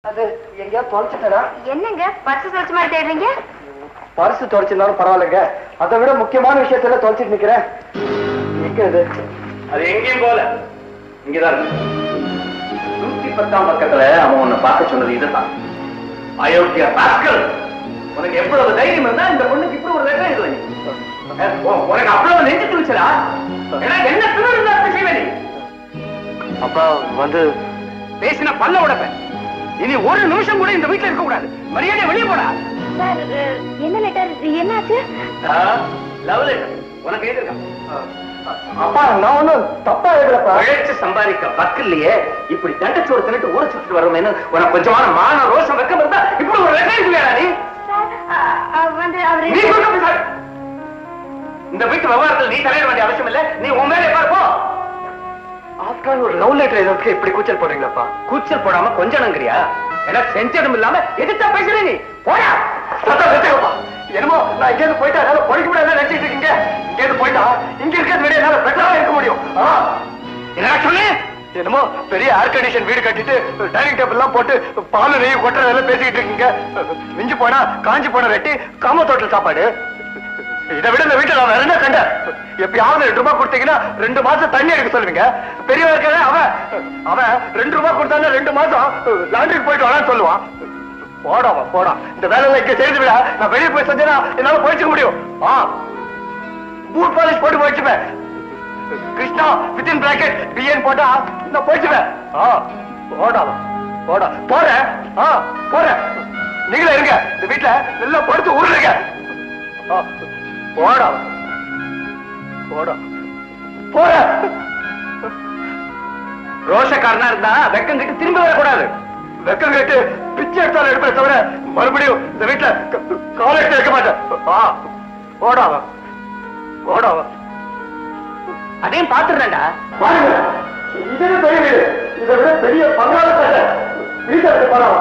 அது எங்கயா தொலைச்சிட்டா? என்னங்க பர்ஸ் தொலைச்ச மாதிரி தேடுறீங்க? பர்ஸ் தொலைச்சிருந்தாலும் பரவாயில்லைங்க, அதை விட முக்கியமான விஷயத்துல தொலைச்சிட்டு நிக்கிறேன். எங்க இது? அது எங்கேயும் போல, இங்கதான் 110ஆம் பக்கத்துல அவன் உன்னை பார்க்க சொன்னது இதுதான். அயோக்கிய ராஸ்கல், உனக்கு எவ்வளவு தைரியம் இருந்தா இந்த பொண்ணுக்கு இப்படி ஒரு லெட்டர் எழுதுவ நீ? உனக்கு அவ்வளவு நெஞ்சு துணிச்சலா? என்ன திருவிழா செய்வேன்? அப்பா வந்து பேசின பல்ல உடப்பேன். இனி ஒரு நிமிஷம் கூட இந்த வீட்டுல இருக்க கூடாது. மரியாதை வெளியே போடா. சார், என்ன லெட்டர்? என்னாச்சு? லவ் லெட்டர் உனக்கு எழுதிருக்கான். அப்பா நான் ஒண்ணும் தப்பா எழுதலப்பா. உழைச்சு சம்பாதிக்க பக்கல்லையே இப்படி தண்டச்சோறு தின்னுட்டு ஊரை சுற்றிட்டு வரணும்னு உனக்கு கொஞ்சமான மான ரோஷம் வெக்கம் இருந்தா இப்படி ஒரு லெட்டர் எழுதுவியாடா நீ? வந்து அவரு நீ கொடுக்க சார். இந்த வீட்டு விவகாரத்தில் நீ தலையிட வேண்டிய அவசியம் இல்ல. நீ உன் மேலே பார்ப்போ. ஆஃப்டர் ஒரு லவ் லெட்டர் எழுதுறதுக்கு இப்படி கூச்சல் போடுறீங்களாப்பா? கூச்சல் போடாம கொஞ்சணுங்கிறியா? ஏன்னா செஞ்சதும் இல்லாம எதிர்த்தா பேசுற நீ. போயா சத்தம் வச்சுக்கப்பா. என்னமோ நான் இங்க இருந்து போயிட்டா என்னால படிக்க முடியாது நினைச்சிட்டு இருக்கீங்க. இங்க இருந்து போயிட்டா இங்க இருக்கிறது விட என்னால பெட்டரா இருக்க முடியும். என்ன சொல்லு? என்னமோ பெரிய ஏர் கண்டிஷன் வீடு கட்டிட்டு டைனிங் டேபிள் எல்லாம் போட்டு பால் நெய் கொட்டுறதெல்லாம் பேசிக்கிட்டு இருக்கீங்க. மிஞ்சி போனா காஞ்சி போன ரெட்டி காம தோட்டல் சாப்பாடு. இதை விட இந்த வீட்டை நான் வேற என்ன கண்டேன்? எப்பயாவது 2 ரூபாய் கொடுத்தீங்கன்னா 2 மாசம் தண்ணி எடுக்க சொல்லுவீங்க. பெரியவா இருக்க அவன் 2 ரூபாய் கொடுத்தாங்க 2 மாசம் லாண்டரிக்கு போயிட்டு வரான்னு சொல்லுவான். போடாவா போடா, இந்த வேலையில இங்க செய்து விட நான் வெளியே போய் செஞ்சேன்னா என்னால போயிச்சுக்க முடியும். பூட் பாலிஷ் போட்டு போயிடுச்சுப்பேன். கிருஷ்ணா வித்தின் பிராக்கெட் பிஎன் போட்டா நான் போயிடுச்சுப்பேன். போடாவா போடா போறேன். போறேன், நீங்களே இருங்க. இந்த வீட்டுல நல்லா படுத்து உருளுங்க. போடா போடா போற. ரோஷக்காரனா இருந்தா வெக்கம் கிட்ட திரும்பி வரக்கூடாது. வெக்கம் கேட்டு பிச்சை எடுத்தாலும் எடுப்பேன் தவிர மறுபடியும் இந்த வீட்டுல காலை எடுத்து வைக்க மாட்டேன். போடாவா போடாவா. அதையும் பாத்துறேன்டா. இது பெரிய வீடு, இதை விட பெரிய பங்காளி வீட்டை போறாவா.